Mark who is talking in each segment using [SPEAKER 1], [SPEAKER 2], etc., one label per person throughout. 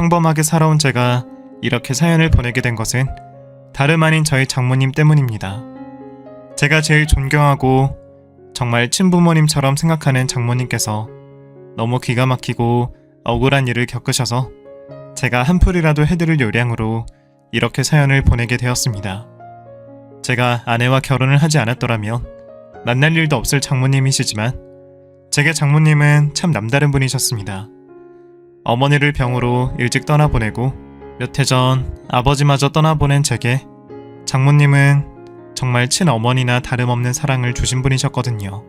[SPEAKER 1] 평범하게 살아온 제가 이렇게 사연을 보내게 된 것은 다름 아닌 저희 장모님 때문입니다. 제가 제일 존경하고 정말 친부모님처럼 생각하는 장모님께서 너무 기가 막히고 억울한 일을 겪으셔서 제가 한풀이라도 해드릴 요량으로 이렇게 사연을 보내게 되었습니다. 제가 아내와 결혼을 하지 않았더라면 만날 일도 없을 장모님이시지만 제게 장모님은 참 남다른 분이셨습니다. 어머니를 병으로 일찍 떠나보내고 몇 해 전 아버지마저 떠나보낸 제게 장모님은 정말 친어머니나 다름없는 사랑을 주신 분이셨거든요.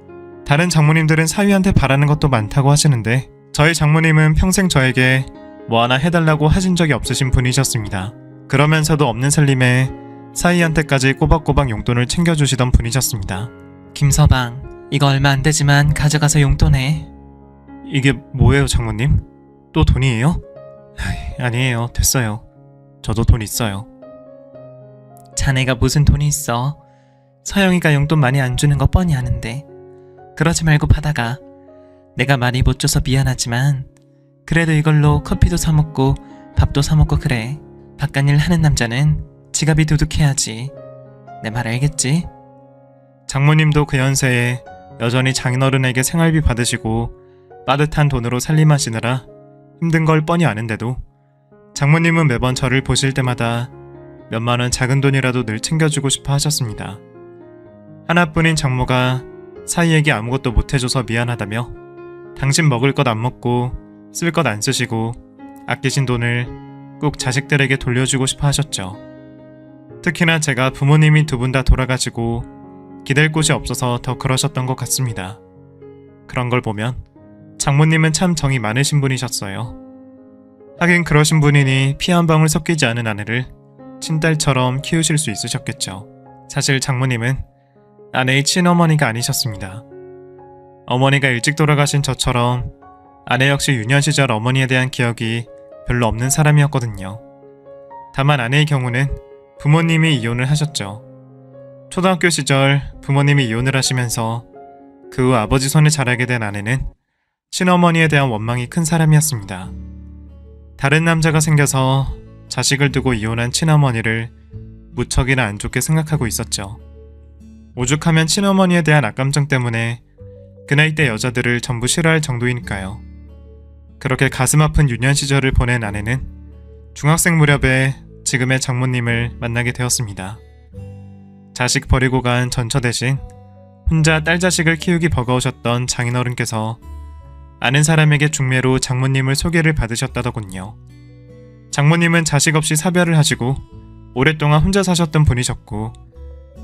[SPEAKER 1] 다른 장모님들은 사위한테 바라는 것도 많다고 하시는데 저희 장모님은 평생 저에게 뭐 하나 해달라고 하신 적이 없으신 분이셨습니다. 그러면서도 없는 살림에 사위한테까지 꼬박꼬박 용돈을 챙겨주시던 분이셨습니다.
[SPEAKER 2] 김서방, 이거 얼마 안 되지만 가져가서 용돈해.
[SPEAKER 1] 이게 뭐예요, 장모님? 또 돈이에요? 아니에요, 됐어요. 저도 돈 있어요.
[SPEAKER 2] 자네가 무슨 돈이 있어. 서영이가 용돈 많이 안 주는 거 뻔히 아는데 그러지 말고 받아가. 내가 많이 못 줘서 미안하지만 그래도 이걸로 커피도 사 먹고 밥도 사 먹고 그래. 바깥일 하는 남자는 지갑이 두둑해야지. 내 말 알겠지?
[SPEAKER 1] 장모님도 그 연세에 여전히 장인어른에게 생활비 받으시고 빠듯한 돈으로 살림하시느라 힘든 걸 뻔히 아는데도 장모님은 매번 저를 보실 때마다 몇만원 작은 돈이라도 늘 챙겨주고 싶어 하셨습니다. 하나뿐인 장모가 사위에게 아무것도 못해줘서 미안하다며 당신 먹을 것 안 먹고 쓸 것 안 쓰시고 아끼신 돈을 꼭 자식들에게 돌려주고 싶어 하셨죠. 특히나 제가 부모님이 두 분 다 돌아가시고 기댈 곳이 없어서 더 그러셨던 것 같습니다. 그런 걸 보면 장모님은 참 정이 많으신 분이셨어요. 하긴 그러신 분이니 피 한 방울 섞이지 않은 아내를 친딸처럼 키우실 수 있으셨겠죠. 사실 장모님은 아내의 친어머니가 아니셨습니다. 어머니가 일찍 돌아가신 저처럼 아내 역시 유년 시절 어머니에 대한 기억이 별로 없는 사람이었거든요. 다만 아내의 경우는 부모님이 이혼을 하셨죠. 초등학교 시절 부모님이 이혼을 하시면서 그 후 아버지 손에 자라게 된 아내는 친어머니에 대한 원망이 큰 사람이었습니다. 다른 남자가 생겨서 자식을 두고 이혼한 친어머니를 무척이나 안 좋게 생각하고 있었죠. 오죽하면 친어머니에 대한 악감정 때문에 그 나이 때 여자들을 전부 싫어할 정도이니까요. 그렇게 가슴 아픈 유년 시절을 보낸 아내는 중학생 무렵에 지금의 장모님을 만나게 되었습니다. 자식 버리고 간 전처 대신 혼자 딸 자식을 키우기 버거우셨던 장인어른께서 아는 사람에게 중매로 장모님을 소개를 받으셨다더군요. 장모님은 자식 없이 사별을 하시고 오랫동안 혼자 사셨던 분이셨고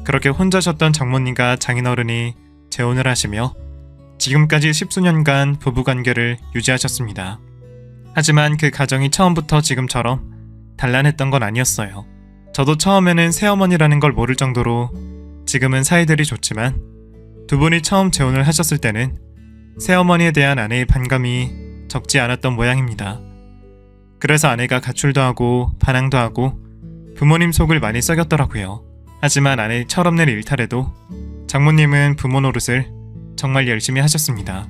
[SPEAKER 1] 그렇게 혼자 셨던 장모님과 장인어른이 재혼을 하시며 지금까지 10수년간 부부관계를 유지하셨습니다. 하지만 그 가정이 처음부터 지금처럼 단란했던 건 아니었어요. 저도 처음에는 새어머니라는 걸 모를 정도로 지금은 사이들이 좋지만 두 분이 처음 재혼을 하셨을 때는 새어머니에 대한 아내의 반감이 적지 않았던 모양입니다. 그래서 아내가 가출도 하고 반항도 하고 부모님 속을 많이 썩였더라고요. 하지만 아내의 철없는 일탈에도 장모님은 부모 노릇을 정말 열심히 하셨습니다.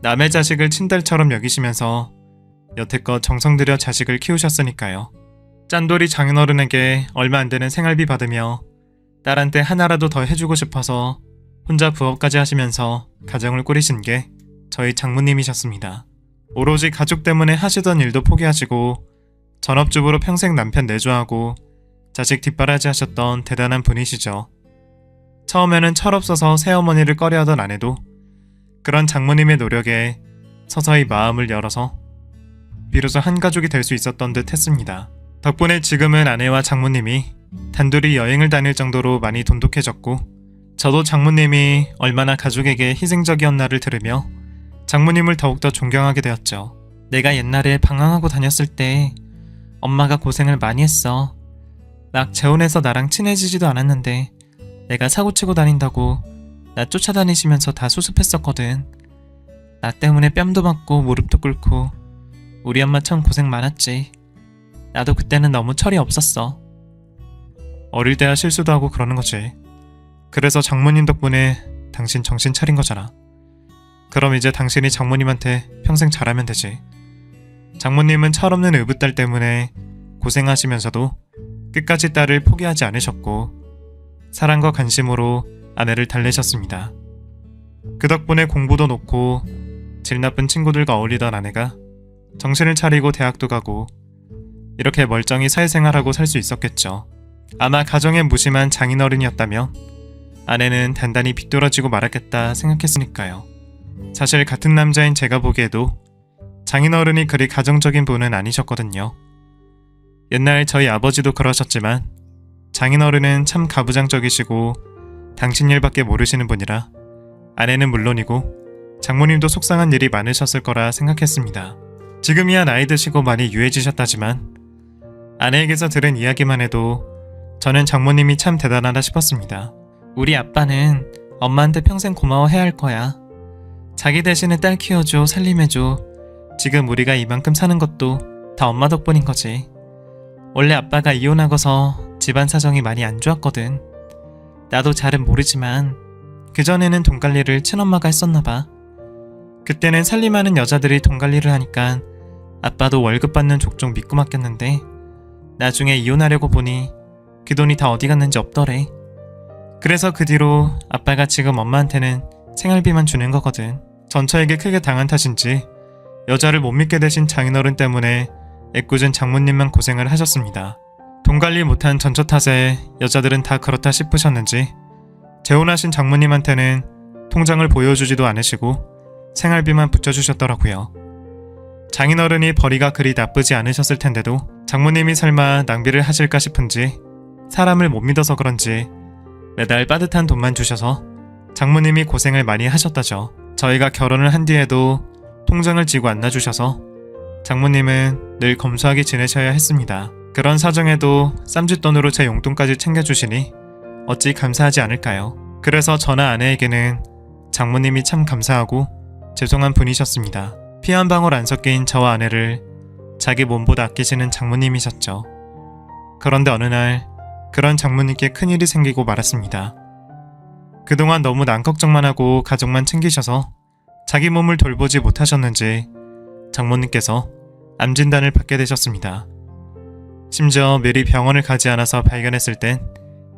[SPEAKER 1] 남의 자식을 친딸처럼 여기시면서 여태껏 정성 들여 자식을 키우셨으니까요. 짠돌이 장인어른에게 얼마 안 되는 생활비 받으며 딸한테 하나라도 더 해주고 싶어서 혼자 부업까지 하시면서 가정을 꾸리신 게 저희 장모님이셨습니다. 오로지 가족 때문에 하시던 일도 포기하시고 전업주부로 평생 남편 내조하고 자식 뒷바라지 하셨던 대단한 분이시죠. 처음에는 철없어서 새어머니를 꺼려하던 아내도 그런 장모님의 노력에 서서히 마음을 열어서 비로소 한 가족이 될 수 있었던 듯 했습니다. 덕분에 지금은 아내와 장모님이 단둘이 여행을 다닐 정도로 많이 돈독해졌고 저도 장모님이 얼마나 가족에게 희생적이었나를 들으며 장모님을 더욱더 존경하게 되었죠. 내가 옛날에 방황하고 다녔을 때 엄마가 고생을 많이 했어. 막 재혼해서 나랑 친해지지도 않았는데 내가 사고치고 다닌다고 나 쫓아다니시면서 다 수습했었거든. 나 때문에 뺨도 맞고 무릎도 꿇고 우리 엄마 참 고생 많았지. 나도 그때는 너무 철이 없었어. 어릴 때야 실수도 하고 그러는 거지. 그래서 장모님 덕분에 당신 정신 차린 거잖아. 그럼 이제 당신이 장모님한테 평생 잘하면 되지. 장모님은 철없는 의붓딸 때문에 고생하시면서도 끝까지 딸을 포기하지 않으셨고 사랑과 관심으로 아내를 달래셨습니다. 그 덕분에 공부도 놓고 질 나쁜 친구들과 어울리던 아내가 정신을 차리고 대학도 가고 이렇게 멀쩡히 사회생활하고 살 수 있었겠죠. 아마 가정에 무심한 장인어른이었다면 아내는 단단히 비뚤어지고 말았겠다 생각했으니까요. 사실 같은 남자인 제가 보기에도 장인어른이 그리 가정적인 분은 아니셨거든요. 옛날 저희 아버지도 그러셨지만 장인어른은 참 가부장적이시고 당신 일밖에 모르시는 분이라 아내는 물론이고 장모님도 속상한 일이 많으셨을 거라 생각했습니다. 지금이야 나이 드시고 많이 유해지셨다지만 아내에게서 들은 이야기만 해도 저는 장모님이 참 대단하다 싶었습니다.
[SPEAKER 2] 우리 아빠는 엄마한테 평생 고마워해야 할 거야. 자기 대신에 딸 키워줘, 살림해줘. 지금 우리가 이만큼 사는 것도 다 엄마 덕분인 거지. 원래 아빠가 이혼하고서 집안 사정이 많이 안 좋았거든. 나도 잘은 모르지만 그전에는 돈 관리를 친엄마가 했었나 봐. 그때는 살림하는 여자들이 돈 관리를 하니까 아빠도 월급 받는 족족 믿고 맡겼는데 나중에 이혼하려고 보니 그 돈이 다 어디 갔는지 없더래. 그래서 그 뒤로 아빠가 지금 엄마한테는 생활비만 주는 거거든. 전처에게 크게 당한 탓인지 여자를 못 믿게 되신 장인어른 때문에 애꿎은 장모님만 고생을 하셨습니다. 돈 관리 못한 전처 탓에 여자들은 다 그렇다 싶으셨는지 재혼하신 장모님한테는 통장을 보여주지도 않으시고 생활비만 붙여주셨더라고요. 장인어른이 벌이가 그리 나쁘지 않으셨을 텐데도 장모님이 설마 낭비를 하실까 싶은지 사람을 못 믿어서 그런지 매달 빠듯한 돈만 주셔서 장모님이 고생을 많이 하셨다죠. 저희가 결혼을 한 뒤에도 통장을 쥐고 안 놔주셔서 장모님은 늘 검소하게 지내셔야 했습니다. 그런 사정에도 쌈짓돈으로 제 용돈까지 챙겨주시니 어찌 감사하지 않을까요? 그래서 저나 아내에게는 장모님이 참 감사하고 죄송한 분이셨습니다. 피 한 방울 안 섞인 저와 아내를 자기 몸보다 아끼시는 장모님이셨죠. 그런데 어느 날 그런 장모님께 큰일이 생기고 말았습니다. 그동안 너무 남 걱정만 하고 가족만 챙기셔서 자기 몸을 돌보지 못하셨는지 장모님께서 암 진단을 받게 되셨습니다. 심지어 미리 병원을 가지 않아서 발견했을 땐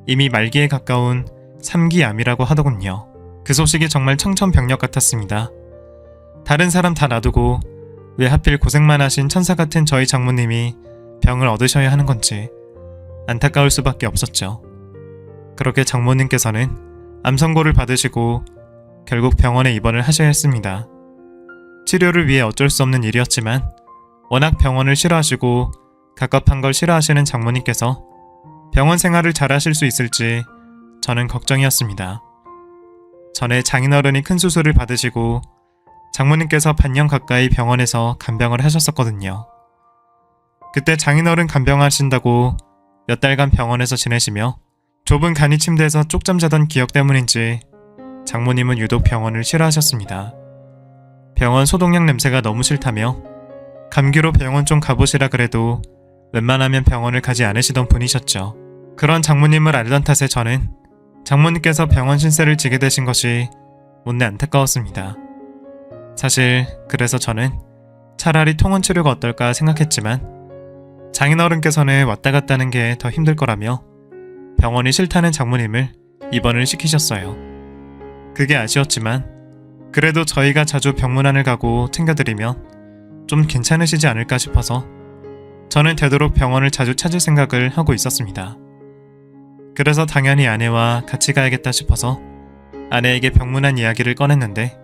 [SPEAKER 2] 이미 말기에 가까운 3기 암이라고 하더군요. 그 소식이 정말 청천벽력 같았습니다. 다른 사람 다 놔두고 왜 하필 고생만 하신 천사 같은 저희 장모님이 병을 얻으셔야 하는 건지 안타까울 수밖에 없었죠. 그렇게 장모님께서는 암 선고를 받으시고 결국 병원에 입원을 하셔야 했습니다. 치료를 위해 어쩔 수 없는 일이었지만 워낙 병원을 싫어하시고 갑갑한 걸 싫어하시는 장모님께서 병원 생활을 잘 하실 수 있을지 저는 걱정이었습니다. 전에 장인어른이 큰 수술을 받으시고 장모님께서 반년 가까이 병원에서 간병을 하셨었거든요. 그때 장인어른 간병하신다고 몇 달간 병원에서 지내시며 좁은 간이 침대에서 쪽잠 자던 기억 때문인지 장모님은 유독 병원을 싫어하셨습니다. 병원 소독약 냄새가 너무 싫다며 감기로 병원 좀 가보시라 그래도 웬만하면 병원을 가지 않으시던 분이셨죠. 그런 장모님을 알던 탓에 저는 장모님께서 병원 신세를 지게 되신 것이 못내 안타까웠습니다. 사실 그래서 저는 차라리 통원 치료가 어떨까 생각했지만 장인어른께서는 왔다 갔다는 게 더 힘들 거라며 병원이 싫다는 장모님을 입원을 시키셨어요. 그게 아쉬웠지만 그래도 저희가 자주 병문안을 가고 챙겨드리면 좀 괜찮으시지 않을까 싶어서 저는 되도록 병원을 자주 찾을 생각을 하고 있었습니다. 그래서 당연히 아내와 같이 가야겠다 싶어서 아내에게 병문안 이야기를 꺼냈는데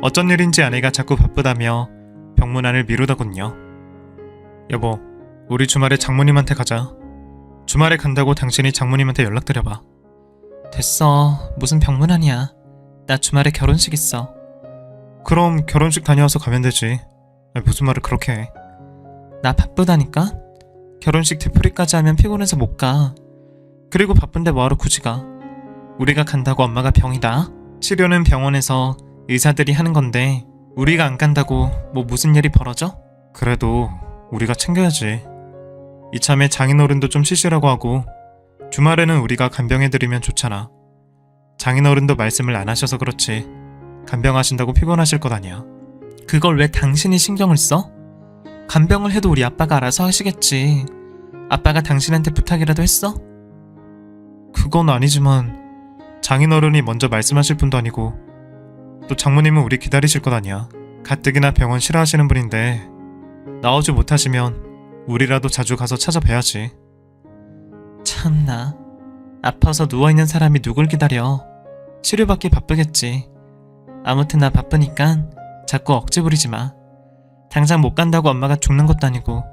[SPEAKER 2] 어쩐 일인지 아내가 자꾸 바쁘다며 병문안을 미루더군요. 여보, 우리 주말에 장모님한테 가자. 주말에 간다고 당신이 장모님한테 연락드려봐. 됐어. 무슨 병문안이야. 나 주말에 결혼식 있어.
[SPEAKER 1] 그럼 결혼식 다녀와서 가면 되지. 무슨 말을 그렇게 해.
[SPEAKER 2] 나 바쁘다니까? 결혼식 뒤풀이까지 하면 피곤해서 못 가. 그리고 바쁜데 뭐하러 굳이 가. 우리가 간다고 엄마가 병이다. 치료는 병원에서 의사들이 하는 건데 우리가 안 간다고 뭐 무슨 일이 벌어져? 그래도 우리가 챙겨야지. 이참에 장인어른도 좀 쉬시라고 하고 주말에는 우리가 간병해드리면 좋잖아. 장인어른도 말씀을 안 하셔서 그렇지 간병하신다고 피곤하실 것 아니야. 그걸 왜 당신이 신경을 써? 간병을 해도 우리 아빠가 알아서 하시겠지. 아빠가 당신한테 부탁이라도 했어?
[SPEAKER 1] 그건 아니지만 장인어른이 먼저 말씀하실 분도 아니고 또 장모님은 우리 기다리실 것 아니야. 가뜩이나 병원 싫어하시는 분인데 나오지 못하시면 우리라도 자주 가서 찾아뵈야지.
[SPEAKER 2] 참나. 아파서 누워있는 사람이 누굴 기다려. 치료받기 바쁘겠지. 아무튼 나 바쁘니까 자꾸 억지 부리지 마. 당장 못 간다고 엄마가 죽는 것도 아니고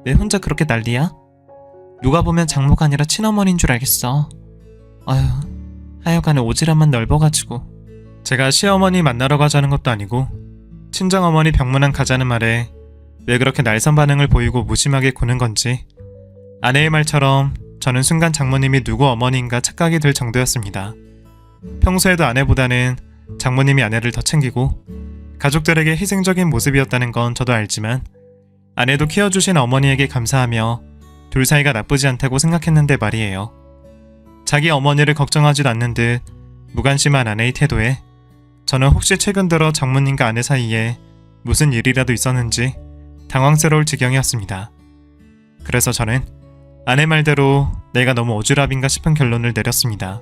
[SPEAKER 2] 왜 혼자 그렇게 난리야? 누가 보면 장모가 아니라 친어머니인 줄 알겠어. 어휴, 하여간에 오지랖만 넓어가지고.
[SPEAKER 1] 제가 시어머니 만나러 가자는 것도 아니고 친정어머니 병문안 가자는 말에 왜 그렇게 날선 반응을 보이고 무심하게 구는 건지 아내의 말처럼 저는 순간 장모님이 누구 어머니인가 착각이 들 정도였습니다. 평소에도 아내보다는 장모님이 아내를 더 챙기고 가족들에게 희생적인 모습이었다는 건 저도 알지만 아내도 키워주신 어머니에게 감사하며 둘 사이가 나쁘지 않다고 생각했는데 말이에요. 자기 어머니를 걱정하지도 않는 듯 무관심한 아내의 태도에 저는 혹시 최근 들어 장모님과 아내 사이에 무슨 일이라도 있었는지 당황스러울 지경이었습니다. 그래서 저는 아내 말대로 내가 너무 오지랖인가 싶은 결론을 내렸습니다.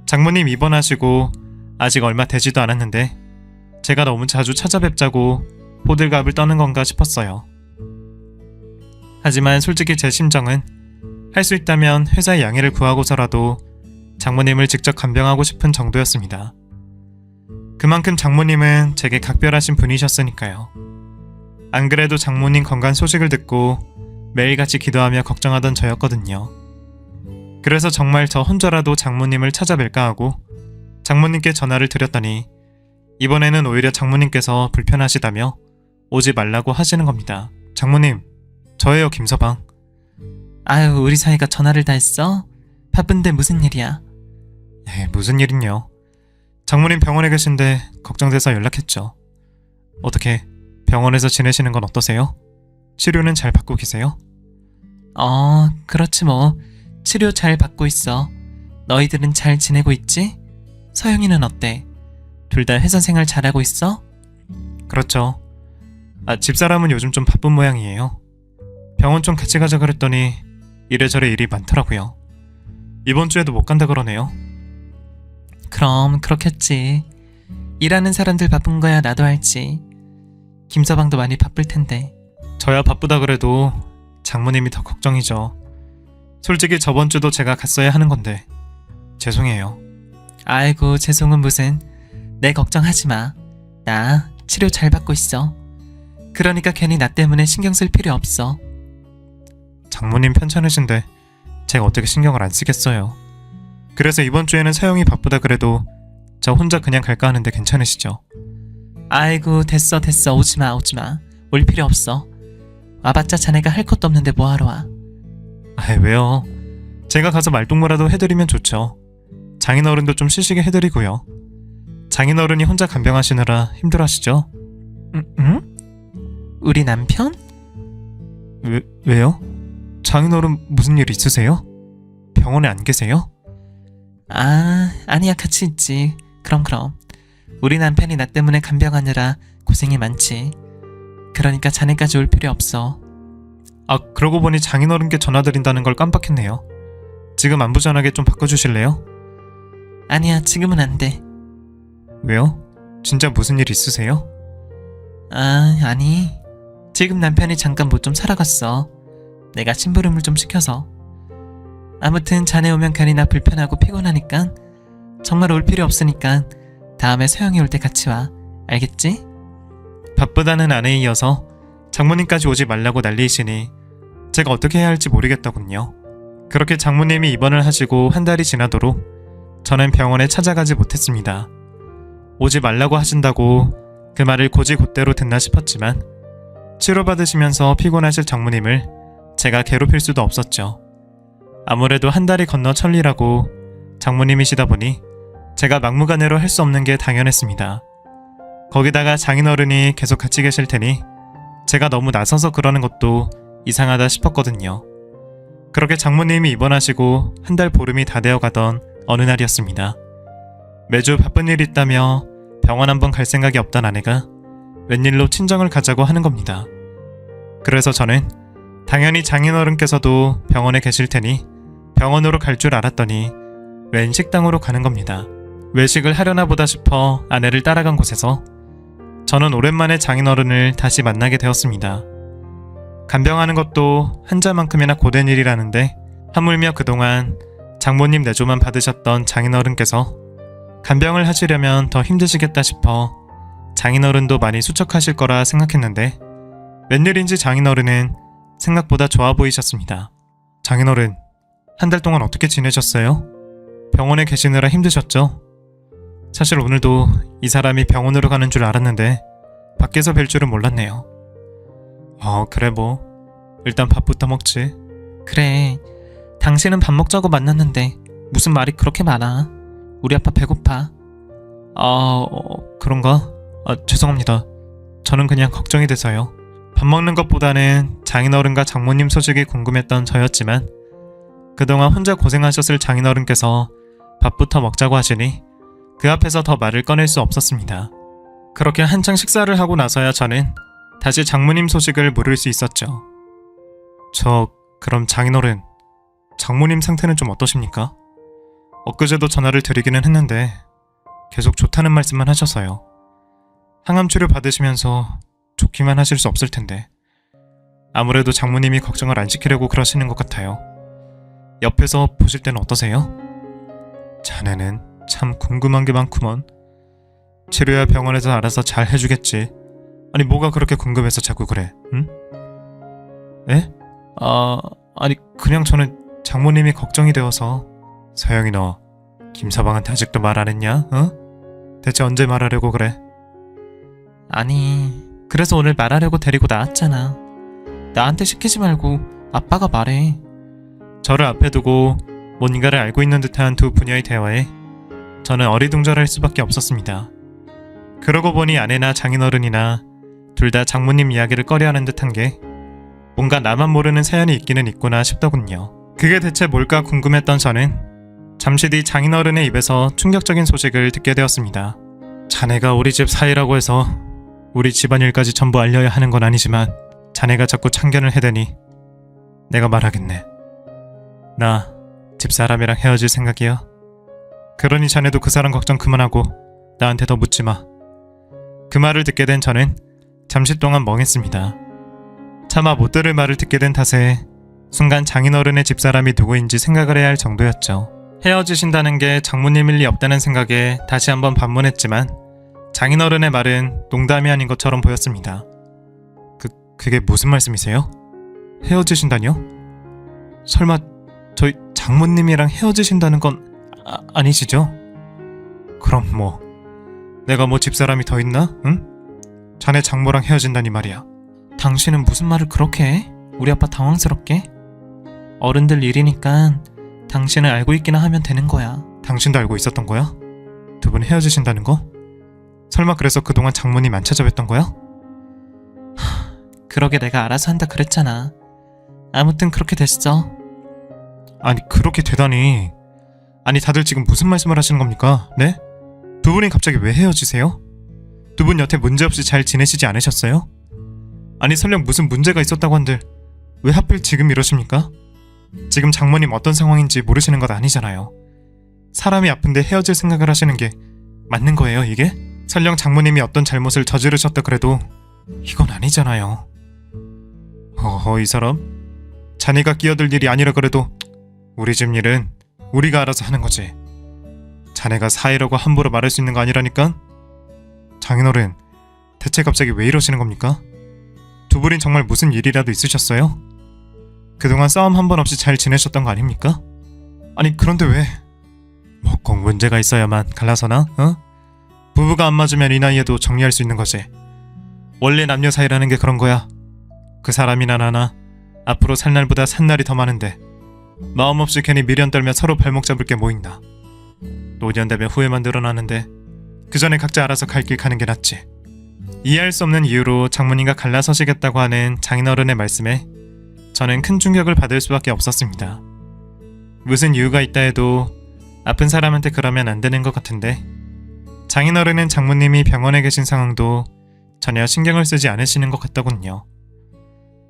[SPEAKER 1] 장모님 입원하시고 아직 얼마 되지도 않았는데 제가 너무 자주 찾아뵙자고 호들갑을 떠는 건가 싶었어요. 하지만 솔직히 제 심정은 할 수 있다면 회사의 양해를 구하고서라도 장모님을 직접 간병하고 싶은 정도였습니다. 그만큼 장모님은 제게 각별하신 분이셨으니까요. 안 그래도 장모님 건강 소식을 듣고 매일같이 기도하며 걱정하던 저였거든요. 그래서 정말 저 혼자라도 장모님을 찾아뵐까 하고 장모님께 전화를 드렸더니 이번에는 오히려 장모님께서 불편하시다며 오지 말라고 하시는 겁니다. 장모님, 저예요, 김서방.
[SPEAKER 2] 아유, 우리 사이가 전화를 다 했어? 바쁜데 무슨 일이야?
[SPEAKER 1] 무슨 일인요? 장모님 병원에 계신데 걱정돼서 연락했죠. 어떻게 병원에서 지내시는 건 어떠세요? 치료는 잘 받고 계세요?
[SPEAKER 2] 그렇지 뭐. 치료 잘 받고 있어. 너희들은 잘 지내고 있지? 서영이는 어때? 둘 다 회사 생활 잘하고 있어?
[SPEAKER 1] 그렇죠. 집사람은 요즘 좀 바쁜 모양이에요. 병원 좀 같이 가자 그랬더니 이래저래 일이 많더라고요. 이번 주에도 못 간다 그러네요.
[SPEAKER 2] 그럼 그렇겠지. 일하는 사람들 바쁜 거야 나도 알지. 김서방도 많이 바쁠 텐데.
[SPEAKER 1] 저야 바쁘다 그래도 장모님이 더 걱정이죠. 솔직히 저번 주도 제가 갔어야 하는 건데 죄송해요.
[SPEAKER 2] 아이고, 죄송은 무슨. 내 걱정하지 마. 나 치료 잘 받고 있어. 그러니까 괜히 나 때문에 신경 쓸 필요 없어.
[SPEAKER 1] 장모님 편찮으신데 제가 어떻게 신경을 안 쓰겠어요. 그래서 이번 주에는 서영이 바쁘다 그래도 저 혼자 그냥 갈까 하는데 괜찮으시죠?
[SPEAKER 2] 아이고, 됐어 오지마. 올 필요 없어. 와봤자 자네가 할 것도 없는데 뭐하러 와.
[SPEAKER 1] 왜요? 제가 가서 말동무라도 해드리면 좋죠. 장인어른도 좀 쉬시게 해드리고요. 장인어른이 혼자 간병하시느라 힘들어하시죠?
[SPEAKER 2] 응? 우리 남편?
[SPEAKER 1] 왜요? 장인어른 무슨 일 있으세요? 병원에 안 계세요?
[SPEAKER 2] 아니야, 같이 있지. 그럼. 우리 남편이 나 때문에 간병하느라 고생이 많지. 그러니까 자네까지 올 필요 없어.
[SPEAKER 1] 그러고 보니 장인어른께 전화드린다는 걸 깜빡했네요. 지금 안부전하게 좀 바꿔주실래요?
[SPEAKER 2] 아니야, 지금은 안 돼.
[SPEAKER 1] 왜요? 진짜 무슨 일 있으세요?
[SPEAKER 2] 아니. 지금 남편이 잠깐 뭐 좀 사러 갔어. 내가 심부름을 좀 시켜서. 아무튼 자네 오면 괜히 나 불편하고 피곤하니까 정말 올 필요 없으니까 다음에 서영이 올 때 같이 와. 알겠지?
[SPEAKER 1] 바쁘다는 아내에 이어서 장모님까지 오지 말라고 난리시니 제가 어떻게 해야 할지 모르겠더군요. 그렇게 장모님이 입원을 하시고 한 달이 지나도록 저는 병원에 찾아가지 못했습니다. 오지 말라고 하신다고 그 말을 곧이곧대로 듣나 싶었지만 치료받으시면서 피곤하실 장모님을 제가 괴롭힐 수도 없었죠. 아무래도 한 달이 건너 천리라고 장모님이시다 보니 제가 막무가내로 할 수 없는 게 당연했습니다. 거기다가 장인어른이 계속 같이 계실 테니 제가 너무 나서서 그러는 것도 이상하다 싶었거든요. 그렇게 장모님이 입원하시고 한 달 보름이 다 되어가던 어느 날이었습니다. 매주 바쁜 일이 있다며 병원 한번 갈 생각이 없던 아내가 웬일로 친정을 가자고 하는 겁니다. 그래서 저는 당연히 장인어른께서도 병원에 계실 테니 병원으로 갈 줄 알았더니 웬 식당으로 가는 겁니다. 외식을 하려나 보다 싶어 아내를 따라간 곳에서 저는 오랜만에 장인어른을 다시 만나게 되었습니다. 간병하는 것도 한자만큼이나 고된 일이라는데 하물며 그동안 장모님 내조만 받으셨던 장인어른께서 간병을 하시려면 더 힘드시겠다 싶어 장인어른도 많이 수척하실 거라 생각했는데 웬일인지 장인어른은 생각보다 좋아 보이셨습니다. 장인어른, 한 달 동안 어떻게 지내셨어요? 병원에 계시느라 힘드셨죠? 사실 오늘도 이 사람이 병원으로 가는 줄 알았는데 밖에서 뵐 줄은 몰랐네요. 그래 뭐 일단 밥부터 먹지.
[SPEAKER 2] 그래, 당신은 밥 먹자고 만났는데 무슨 말이 그렇게 많아. 우리 아빠 배고파.
[SPEAKER 1] 그런가? 죄송합니다. 저는 그냥 걱정이 돼서요. 밥 먹는 것보다는 장인어른과 장모님 소식이 궁금했던 저였지만 그동안 혼자 고생하셨을 장인어른께서 밥부터 먹자고 하시니 그 앞에서 더 말을 꺼낼 수 없었습니다. 그렇게 한창 식사를 하고 나서야 저는 다시 장모님 소식을 물을 수 있었죠. 그럼 장인어른, 장모님 상태는 좀 어떠십니까? 엊그제도 전화를 드리기는 했는데 계속 좋다는 말씀만 하셔서요. 항암 치료 받으시면서 좋기만 하실 수 없을 텐데 아무래도 장모님이 걱정을 안 시키려고 그러시는 것 같아요. 옆에서 보실 때는 어떠세요? 자네는 참 궁금한 게 많구먼. 치료야 병원에서 알아서 잘 해주겠지. 아니 뭐가 그렇게 궁금해서 자꾸 그래, 응? 에? 아니 그냥 저는 장모님이 걱정이 되어서. 서영이 너 김서방한테 아직도 말 안 했냐? 대체 언제 말하려고 그래?
[SPEAKER 2] 아니, 그래서 오늘 말하려고 데리고 나왔잖아. 나한테 시키지 말고 아빠가 말해.
[SPEAKER 1] 저를 앞에 두고 뭔가를 알고 있는 듯한 두 부녀의 대화에 저는 어리둥절할 수밖에 없었습니다. 그러고 보니 아내나 장인어른이나 둘 다 장모님 이야기를 꺼려하는 듯한 게 뭔가 나만 모르는 사연이 있기는 있구나 싶더군요. 그게 대체 뭘까 궁금했던 저는 잠시 뒤 장인어른의 입에서 충격적인 소식을 듣게 되었습니다. 자네가 우리 집 사위라고 해서 우리 집안일까지 전부 알려야 하는 건 아니지만 자네가 자꾸 참견을 해대니 내가 말하겠네. 나 집사람이랑 헤어질 생각이야. 그러니 자네도 그 사람 걱정 그만하고 나한테 더 묻지 마. 그 말을 듣게 된 저는 잠시 동안 멍했습니다. 차마 못 들을 말을 듣게 된 탓에 순간 장인어른의 집사람이 누구인지 생각을 해야 할 정도였죠. 헤어지신다는 게 장모님일 리 없다는 생각에 다시 한번 반문했지만 장인어른의 말은 농담이 아닌 것처럼 보였습니다. 그게 무슨 말씀이세요? 헤어지신다니요? 설마 저희 장모님이랑 헤어지신다는 건 아니시죠? 그럼 뭐 내가 뭐 집사람이 더 있나? 응? 자네 장모랑 헤어진다니 말이야.
[SPEAKER 2] 당신은 무슨 말을 그렇게 해? 우리 아빠 당황스럽게? 어른들 일이니까 당신은 알고 있기나 하면 되는 거야.
[SPEAKER 1] 당신도 알고 있었던 거야? 두 분 헤어지신다는 거? 설마 그래서 그동안 장모님 안 찾아뵀던 거야?
[SPEAKER 2] 그러게 내가 알아서 한다 그랬잖아. 아무튼 그렇게 됐어.
[SPEAKER 1] 아니 그렇게 되다니. 아니 다들 지금 무슨 말씀을 하시는 겁니까? 네? 두 분이 갑자기 왜 헤어지세요? 두 분 여태 문제없이 잘 지내시지 않으셨어요? 아니 설령 무슨 문제가 있었다고 한들 왜 하필 지금 이러십니까? 지금 장모님 어떤 상황인지 모르시는 것 아니잖아요. 사람이 아픈데 헤어질 생각을 하시는 게 맞는 거예요 이게? 설령 장모님이 어떤 잘못을 저지르셨다 그래도 이건 아니잖아요. 이 사람? 자네가 끼어들 일이 아니라 그래도 우리 집 일은 우리가 알아서 하는 거지. 자네가 사이라고 함부로 말할 수 있는 거 아니라니까? 장인어른, 대체 갑자기 왜 이러시는 겁니까? 두 분이 정말 무슨 일이라도 있으셨어요? 그동안 싸움 한 번 없이 잘 지내셨던 거 아닙니까? 아니 그런데 왜? 뭐 꼭 문제가 있어야만 갈라서나? 부부가 안 맞으면 이 나이에도 정리할 수 있는 거지. 원래 남녀 사이라는 게 그런 거야. 그 사람이나 나나 앞으로 살 날보다 산 날이 더 많은데 마음 없이 괜히 미련 떨며 서로 발목 잡을 게 뭐 있나. 노년 되면 후회만 늘어나는데 그 전에 각자 알아서 갈 길 가는 게 낫지. 이해할 수 없는 이유로 장모님과 갈라서시겠다고 하는 장인어른의 말씀에 저는 큰 충격을 받을 수밖에 없었습니다. 무슨 이유가 있다 해도 아픈 사람한테 그러면 안 되는 것 같은데 장인어른은 장모님이 병원에 계신 상황도 전혀 신경을 쓰지 않으시는 것 같더군요.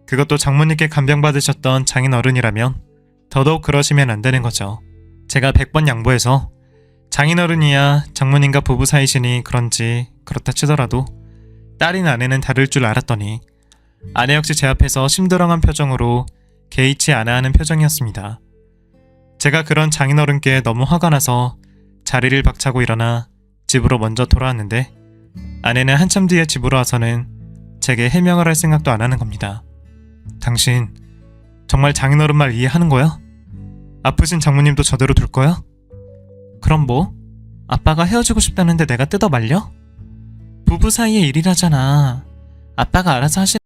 [SPEAKER 1] 그것도 장모님께 간병받으셨던 장인어른이라면 더더욱 그러시면 안 되는 거죠. 제가 100번 양보해서 장인어른이야 장모님과 부부 사이시니 그런지 그렇다 치더라도 딸인 아내는 다를 줄 알았더니 아내 역시 제 앞에서 심드렁한 표정으로 개의치 않아 하는 표정이었습니다. 제가 그런 장인어른께 너무 화가 나서 자리를 박차고 일어나 집으로 먼저 돌아왔는데 아내는 한참 뒤에 집으로 와서는 제게 해명을 할 생각도 안 하는 겁니다. 당신 정말 장인어른 말 이해하는 거야? 아프신 장모님도 저대로 둘 거야?
[SPEAKER 2] 그럼 뭐? 아빠가 헤어지고 싶다는데 내가 뜯어 말려? 부부 사이의 일이라잖아. 아빠가 알아서 하시